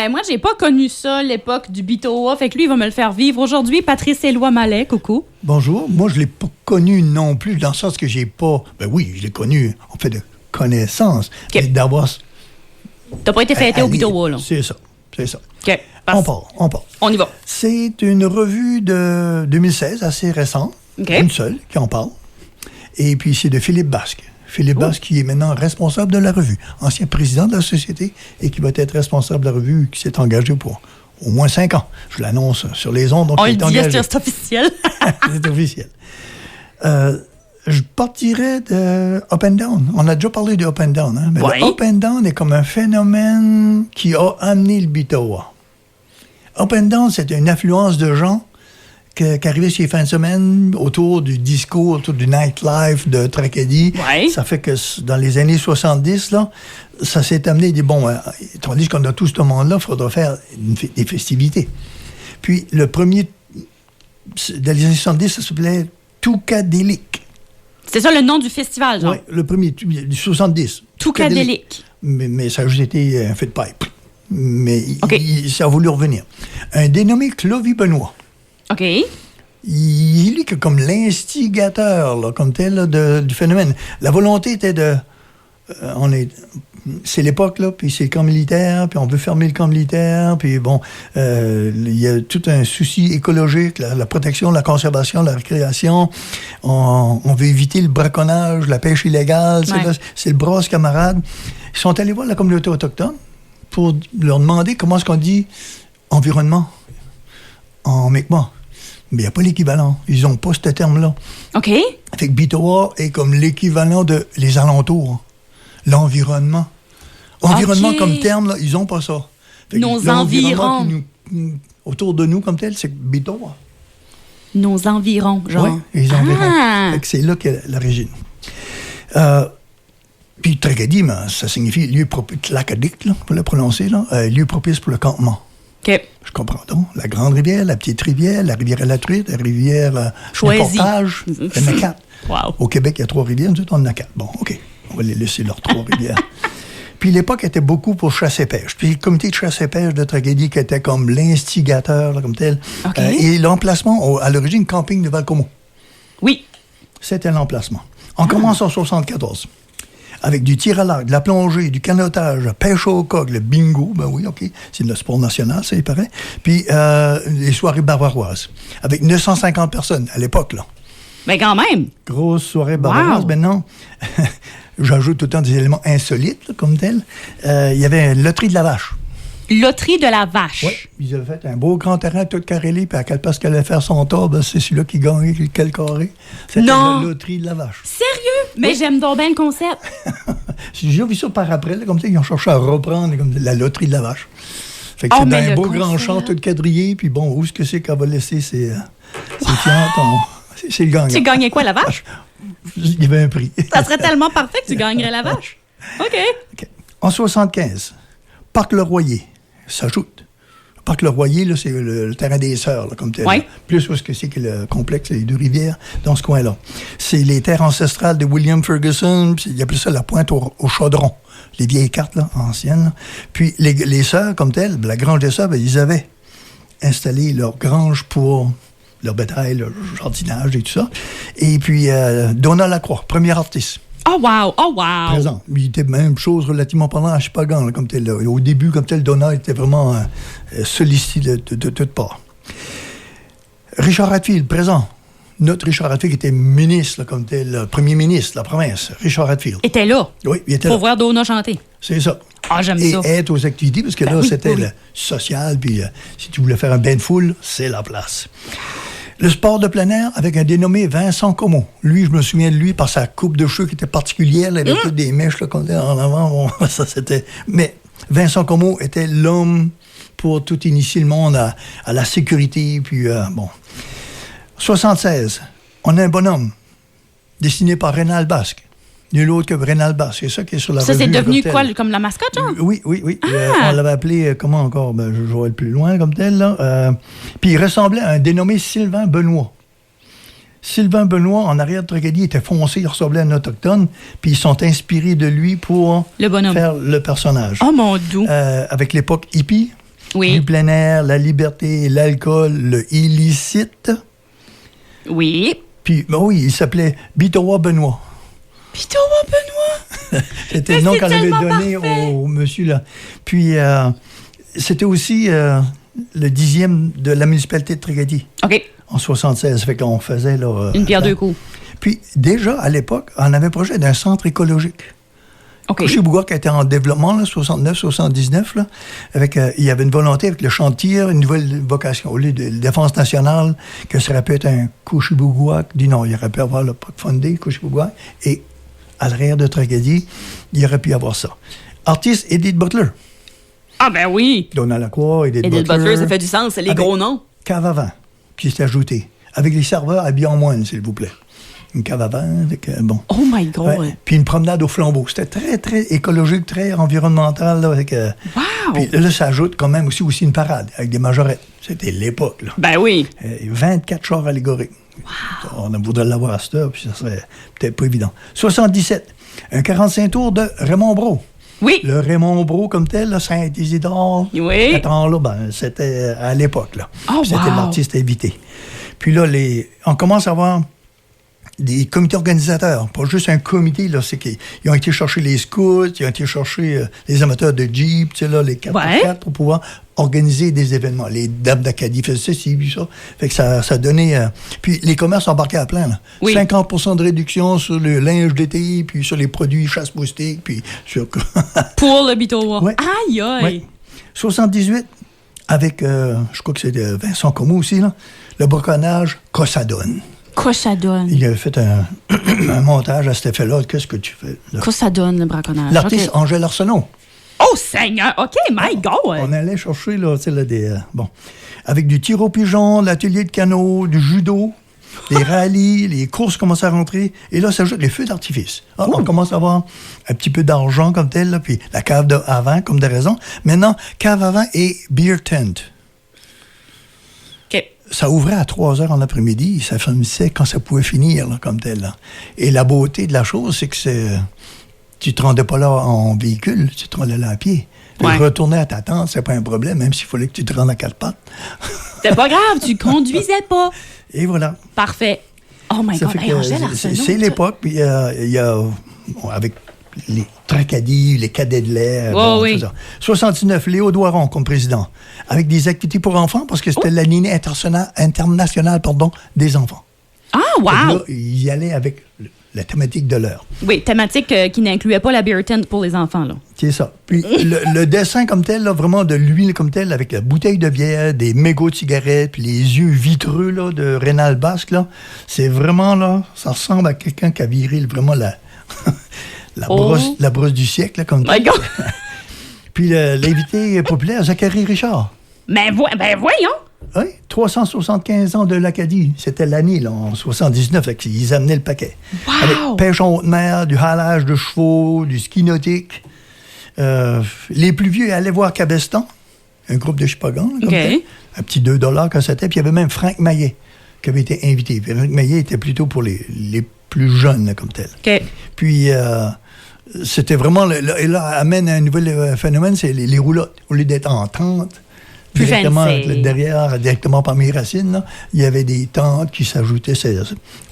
moi, j'ai pas connu ça, l'époque du Bitoa. Fait que lui, il va me le faire vivre aujourd'hui. Patrice Éloi Mallet, coucou. Bonjour. Moi, je l'ai pas connu non plus, dans le sens que j'ai pas... Ben oui, je l'ai connu, en fait, de connaissance. Okay. Mais d'avoir... T'as pas été fêté au Bitoa, là? C'est ça. OK. On part. On y va. C'est une revue de 2016, assez récente. Okay. Une seule qui en parle. Et puis, c'est de Philippe Basque. Philippe Basque, qui est maintenant responsable de la revue, ancien président de la société, et qui va être responsable de la revue, qui s'est engagé pour au moins 5 ans. Je l'annonce sur les ondes, donc on il est engagé. c'est officiel. C'est officiel. Je partirais de Up and Down. On a déjà parlé de Up and Down. Hein? Mais le Up and Down est comme un phénomène qui a amené le Bitoa. Up and Down, c'est une affluence de gens qui arrivaient ces fins de semaine autour du disco, autour du nightlife de Tracadie. Ouais. Ça fait que dans les années 70, là, ça s'est amené des tandis qu'on a tout ce monde-là, il faudra faire des festivités. Puis le premier, dans les années 70, ça s'appelait Toukadélique. C'est ça le nom du festival, genre? Oui, le premier, du 70. Toukadélique. Mais ça a juste été un fait de pipe. Mais ça a voulu revenir. Un dénommé Clovy Benoît. OK. Il est lui comme l'instigateur, là, comme tel, là, du phénomène. La volonté était de... c'est l'époque, là, puis c'est le camp militaire, puis on veut fermer le camp militaire, puis bon, il y a tout un souci écologique, la protection, la conservation, la récréation. On veut éviter le braconnage, la pêche illégale. Ouais. C'est le brosse camarade. Ils sont allés voir la communauté autochtone pour leur demander comment est-ce qu'on dit environnement en Mi'kmaq. Mais il n'y a pas l'équivalent. Ils n'ont pas ce terme-là. OK. Fait que Bitoa est comme l'équivalent de les alentours. L'environnement. Environnement comme terme, là, ils n'ont pas ça. Fait nos environs. Autour de nous comme tel, c'est Bitoa. Nos environs, genre. Oui, les environs. Fait que c'est là qu'est l'origine. Puis Tracadie, ça signifie lieu propice, Tlakadik, là, pour le prononcer, là, lieu propice pour le campement. OK. Je comprends donc. La Grande Rivière, la Petite Rivière, la rivière à la truite, la rivière le Portage, il y en a 4. Wow. Au Québec, il y a 3 rivières, nous autres, on en a 4. Bon, OK. On va les laisser leurs 3 rivières. Puis l'époque était beaucoup pour chasse et pêche. Puis le comité de chasse et pêche de Tracadie qui était comme l'instigateur, là, comme tel. Okay. Et l'emplacement, à l'origine, camping de Valcomo. Oui. C'était l'emplacement. On commence en 74. Avec du tir à l'arc, de la plongée, du canotage, la pêche au coq, le bingo, ben oui, OK, c'est le sport national, ça, il paraît. Puis les soirées bavaroises, avec 950 personnes à l'époque, là. Mais quand même! Grosse soirée bavaroise. Maintenant, j'ajoute tout le temps des éléments insolites, là, comme tel. Il y avait une loterie de la vache. Loterie de la vache. Oui, ils avaient fait un beau grand terrain tout carrélé, puis à quelle place qu'elle allait faire son tour, ben, c'est celui-là qui gagnait quel carré. C'était la loterie de la vache. Sérieux? Mais j'aime donc bien le concept. J'ai déjà vu ça par après, là, comme ça, ils ont cherché à reprendre comme, la loterie de la vache. Fait que c'est dans un beau grand champ tout quadrillé, puis bon, où est-ce que c'est qu'elle va laisser ses fientes? C'est le gagnant. Tu gagnais quoi, la vache? Il y avait un prix. Ça serait tellement parfait que tu gagnerais la vache. OK. En 75, Parc Le Royer s'ajoute. Le Parc Le Royer, là, c'est le terrain des Sœurs, là, comme tel. Oui. Plus où est-ce que c'est que le complexe des deux rivières, dans ce coin-là. C'est les terres ancestrales de William Ferguson, puis il appelait ça la pointe au chaudron. Les vieilles cartes, là, anciennes. Là. Puis les Sœurs, comme telles, la grange des Sœurs, ben, ils avaient installé leur grange pour leur bétail, leur jardinage et tout ça. Et puis, Donald Lacroix, premier artiste. Oh wow! Oh wow! Présent. Il était même chose relativement parlant à Chipagan, là, comme tel. Là. Au début, comme tel, Donald était vraiment sollicité de toutes parts. Richard Hadfield, présent. Notre Richard Hadfield qui était ministre, là, comme tel, premier ministre de la province. Richard Hadfield. Était là. Oui, il était là. Pour voir Donna chanter. C'est ça. Ah, j'aime et ça. Et être aux activités, parce que là, c'était le social, puis si tu voulais faire un bain de foule, c'est la place. Le sport de plein air avec un dénommé Vincent Comeau. Lui, je me souviens de lui par sa coupe de cheveux qui était particulière. Là, il avait toutes des mèches là, qu'on était en avant. Bon, ça, c'était... Mais Vincent Comeau était l'homme pour tout initier le monde à la sécurité. Puis, bon. 76, on a un bonhomme dessiné par Rénal Basque. Nul autre que Rénal Basque. C'est ça qui est sur la revue. Ça, c'est devenu quoi, comme la mascotte, genre? Oui. On l'avait appelé, comment encore? Ben, je jouais le plus loin, comme tel, là. Puis il ressemblait à un dénommé Sylvain Benoît. Sylvain Benoît, en arrière de Tracadie, était foncé, il ressemblait à un autochtone, puis ils sont inspirés de lui pour le bonhomme. Faire le personnage. Oh, mon Dieu! Avec l'époque hippie, Oui. Du plein air, la liberté, l'alcool, le illicite. Oui. Puis, oui, il s'appelait Bitowa Benoît. Bitowa Benoît! C'était le nom qu'on avait donné au monsieur, là. Puis, c'était aussi le 10e de la municipalité de Tracadie. OK. En 76. Fait qu'on faisait, là... Une pierre deux coups. Puis, déjà, à l'époque, on avait un projet d'un centre écologique. OK. Couché-Bougouac était en développement, là, 69, 79, là, avec, il y avait une volonté avec le champ de tir, une nouvelle vocation. Au lieu de défense nationale, que ça aurait pu être un Couché-Bougouac, dit non, il aurait pu avoir le Parc Fondé, Couché-Bougouac, et à l'arrière de Tracadie, il aurait pu avoir ça. Artiste, Edith Butler. Ah ben oui! Donna Lacroix, Edith Butler, ça fait du sens, c'est les gros noms. Cave à vin, qui s'est ajouté, avec les serveurs habillés en moine, s'il vous plaît. Une cave à vin avec, bon. Oh my God! Ouais. Puis une promenade au flambeau. C'était très, très écologique, très environnemental. Là, avec, wow! Puis là, ça ajoute quand même aussi une parade avec des majorettes. C'était l'époque, là. Ben oui! 24 chars allégoriques. Wow! On voudrait l'avoir à cette heure, puis ça serait peut-être pas évident. 77, un 45 tours de Raymond Brault. Oui! Le Raymond Brault comme tel, là, Saint-Isidore. Oui! Là, ben, c'était à l'époque, là. Oh, Puis c'était l'artiste invité. Puis là, on commence à avoir des comités organisateurs, pas juste un comité, là, c'est qu'ils ont été chercher les scouts, ils ont été chercher les amateurs de Jeep, tu sais, là, les 4x4 pour pouvoir organiser des événements. Les Dames d'Acadie faisaient ceci, puis ça. Fait que ça donnait... Puis les commerces embarquaient à plein, là. Oui. 50% de réduction sur le linge d'été, puis sur les produits chasse-moustique, puis sur... Pour le Bitowa. Ouais. Aïe, aïe! Ouais. 78, avec, je crois que c'est Vincent Comeau aussi, là, le braconnage Cossadone. Cossadone. Il avait fait un montage à cet effet-là. Qu'est-ce que tu fais? Là? Cossadone, le braconnage. L'artiste Okay. Angèle Arsenault. Oh, Seigneur! OK, my God! On allait chercher, là, tu sais, là, des... bon. Avec du tir au pigeon, l'atelier de canot, du judo, les rallyes, les courses commencent à rentrer. Et là, ça ajoute les feux d'artifice. Ah, on commence à avoir un petit peu d'argent comme tel, là, puis la cave à vin, comme de raison. Maintenant, cave à vin et beer tent. OK. Ça ouvrait à 3 heures en après-midi, ça finissait quand ça pouvait finir, là, comme tel. Là. Et la beauté de la chose, c'est que tu te rendais pas là en véhicule, tu te rendais là à pied. Ouais. Retourner à ta tente, c'est pas un problème, même s'il fallait que tu te rendes à 4 pattes. C'était pas grave, tu conduisais pas. Et voilà. Parfait. Oh my Ça God, fait hey, que Angèle Arsenault. c'est l'époque, puis il y a avec les Tracadie, les cadets de l'air. Oh, oui. Tout ça. 69, Léo Doiron comme président, avec des activités pour enfants, parce que c'était l'année internationale des enfants. Ah, wow! Là, il y allait avec la thématique de l'heure. Oui, thématique qui n'incluait pas la beer tent pour les enfants, là. C'est ça. Puis le dessin comme tel, là, vraiment de l'huile comme tel, avec la bouteille de bière, des mégots de cigarettes, puis les yeux vitreux là, de Rénal Basque, là, c'est vraiment, là, ça ressemble à quelqu'un qui a viré vraiment la brosse du siècle, là, comme My God! Puis l'invité populaire, Zachary Richard. Ben voyons! Oui, 375 ans de l'Acadie. C'était l'année, là, en 79, fait qu'ils amenaient le paquet. Wow! Avec pêche en haute mer, du halage de chevaux, du ski nautique. Les plus vieux allaient voir Cabestan, un groupe de Chipagan, comme tel. Un petit 2 $ quand c'était. Puis il y avait même Franck Maillet qui avait été invité. Puis Franck Maillet était plutôt pour les plus jeunes, là, comme tel. OK. Puis c'était vraiment... et là, amène un nouvel phénomène, c'est les roulottes. Au lieu d'être en tente, Plus directement fancy. derrière, directement parmi les racines, là, il y avait des tentes qui s'ajoutaient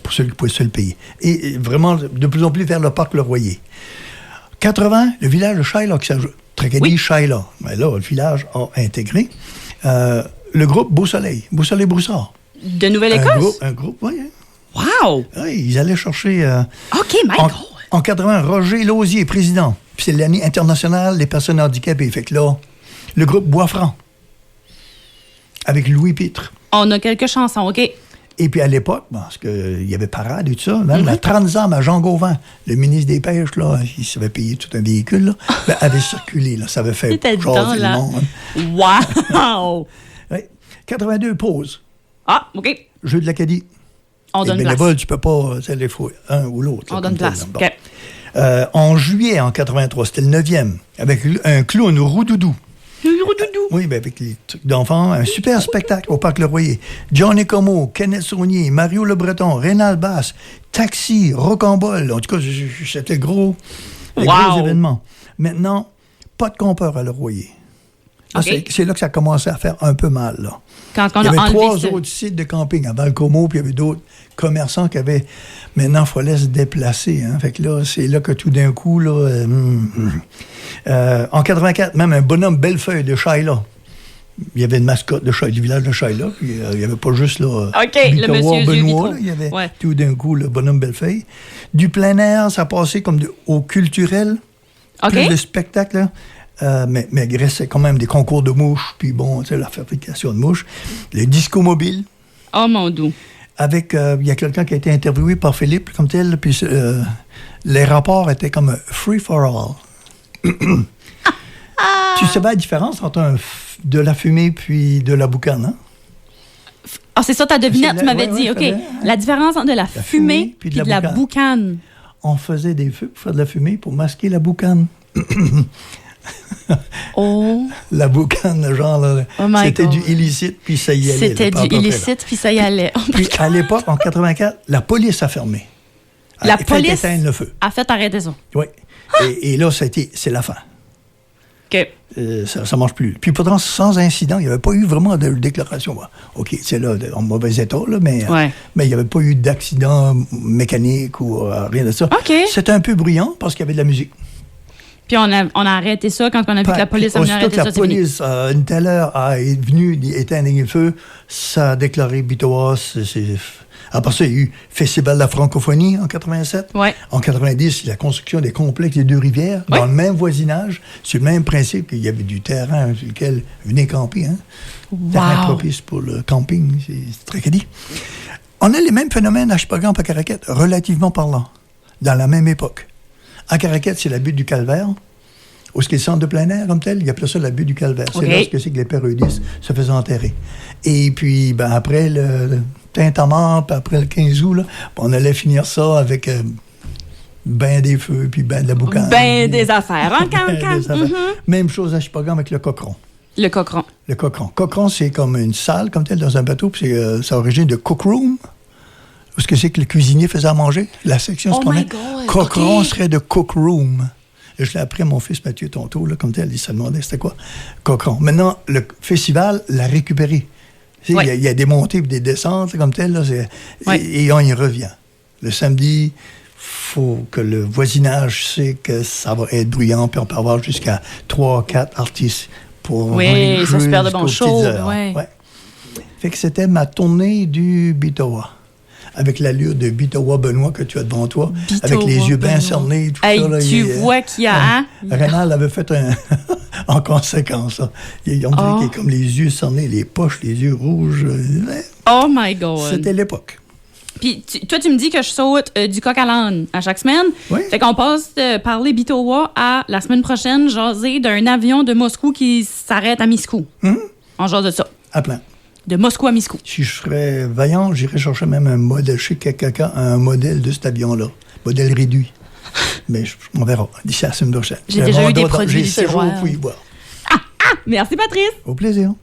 pour ceux qui pouvaient se le payer. Et vraiment, de plus en plus vers le parc Le Royer. 80, le village de Shylock qui s'ajoute. Tracadie, Shylock. Mais là, le village a intégré le groupe Beau Soleil Broussard. De Nouvelle-Écosse? Un groupe, oui. Wow! Oui, ils allaient chercher... OK, my God! En 80, Roger Lausier, président. Puis c'est l'année internationale des personnes handicapées. Fait que là, le groupe Bois-Franc, avec Louis Pitre. On a quelques chansons, OK. Et puis à l'époque, parce qu'il y avait parade et tout ça, même la Transam à Jean Gauvin, le ministre des Pêches, là, il s'avait payé tout un véhicule, là, avait circulé, là, ça avait fait C'était dedans, jaser le là. monde. Wow! Oui. 82, pause. Ah, OK. Jeu de l'Acadie. On donne Les place. bénévoles, tu peux pas, il faut un ou l'autre. On là, donne comme place. tel, là. OK. Bon. En juillet, en 83, c'était le 9e, avec un clown roudoudou. Oui, ben avec les trucs d'enfants. Un super spectacle au Parc Le Royer. Johnny Como, Kenneth Saunier, Mario Le Breton, Rénal Basse, Taxi, Rocambole. En tout cas, c'était gros événement. Maintenant, pas de compeur à Le Royer. Là, OK. c'est là que ça commençait à faire un peu mal, là. Quand on Il y a avait enlevé 3 ça. autres sites de camping à Valcomo, puis il y avait d'autres commerçants qui avaient... Maintenant, il fallait se déplacer. Hein. Fait que là, c'est là que tout d'un coup, là... en 84, même un bonhomme Bellefeuille de Shaila. Il y avait une mascotte du village de Shaila. Puis, il n'y avait pas juste, là... OK, le Bitowa, monsieur yeux Benoît, vitraux. là, il y avait Ouais. tout d'un coup le bonhomme Bellefeuille. Du plein air, ça passait comme au culturel. OK. Plus de spectacles, là. Mais il restait quand même des concours de mouches, puis bon, tu sais, la fabrication de mouches. Le disco mobile, Oh, mon doux. avec, il y a quelqu'un qui a été interviewé par Philippe, comme tel, puis les rapports étaient comme free for all. Tu sais pas la différence entre de la fumée puis de la boucane, hein? Ah, c'est ça ta devinette, tu m'avais ouais, dit. ouais, OK. je savais. La différence entre de la fumée puis puis de la boucane. On faisait des feux pour faire de la fumée pour masquer la boucane. Oh, La boucane, genre, là, Oh my c'était God. du illicite, puis ça y allait. c'était là, pas à du peu près, là. illicite, puis ça y allait. Oh my Puis God. à l'époque, en 84, la police a fermé. La Il fallait police éteindre le feu. a fait arrêter ça. Oui. Et là, c'est la fin. OK. Ça ne marche plus. Puis pourtant, sans incident, il n'y avait pas eu vraiment de déclaration. Bon, OK, c'est là, en mauvais état, là, mais Ouais. mais il n'y avait pas eu d'accident mécanique ou rien de ça. OK. C'était un peu bruyant parce qu'il y avait de la musique. Puis on a arrêté ça quand on a vu que la police a venu Aussitôt arrêter que ça. la C'est fini. police, à une telle heure, est venue éteindre le feu, ça a déclaré Bitowa. Après ça, il y a eu Festival de la francophonie en 87. Ouais. En 90, la construction des complexes des Deux-Rivières, Ouais. dans le même voisinage, sur le même principe qu'il y avait du terrain sur lequel venez camper. Hein? Terrain propice pour le camping, c'est très quali. On a les mêmes phénomènes à Shippagan et à Caraquet, relativement parlant, dans la même époque. À Caraquet, c'est la butte du Calvaire. Où ce qui est le centre de plein air comme tel, il appelait ça la butte du Calvaire. OK. C'est là ce que c'est que les pères Eudis se faisaient enterrer. Et puis, ben, après le Tintamarre, puis après le 15 août, là, on allait finir ça avec ben des feux, puis ben de la boucane. Ben des affaires, hein, quand, Ben quand. des affaires. Même chose à Shippagan avec le cochon. Le cochon. Le cochon. Cochon, c'est comme une salle comme telle dans un bateau, puis c'est origine de cook room. Où ce que c'est que le cuisinier faisait à manger? La section, Oh ce qu'on my met. God, Cochon OK. serait de cook room. Et je l'ai appris à mon fils Mathieu tantôt, là, comme tel, il se demandait c'était quoi. Cochon. Maintenant, le festival l'a récupéré. Tu sais, Ouais. il y a des montées et des descentes, là, comme tel, là, Ouais. et on y revient. Le samedi, faut que le voisinage sait que ça va être bruyant, puis on peut avoir jusqu'à 3 4 artistes pour Oui, jouer ça se perd de bons jusqu'aux shows, petites heures. ouais. Fait que c'était ma tournée du Bitowa. Avec l'allure de Bitowa Benoît que tu as devant toi, avec les Bitowa yeux bien Benoît. cernés, tout Hey, ça. Là, tu vois qu'il y a, hein? Rénal avait fait un... en conséquence. Là. On dirait Oh. qu'il a comme les yeux cernés, les poches, les yeux rouges. Oh my God. C'était l'époque. Puis toi, tu me dis que je saute du coq à l'âne à chaque semaine. Oui. Fait qu'on passe de parler Bitowa à la semaine prochaine, jaser d'un avion de Moscou qui s'arrête à Miscou. On jase de ça. À plein. De Moscou à Miscou. Si je serais vaillant, j'irais chercher même un modèle chez Kakaka, un modèle de cet avion-là. Modèle réduit. Mais on verra d'ici à la semaine prochaine. J'ai déjà eu des produits J'ai du 7 jours tiroir. pour y voir. Merci, Patrice. Au plaisir.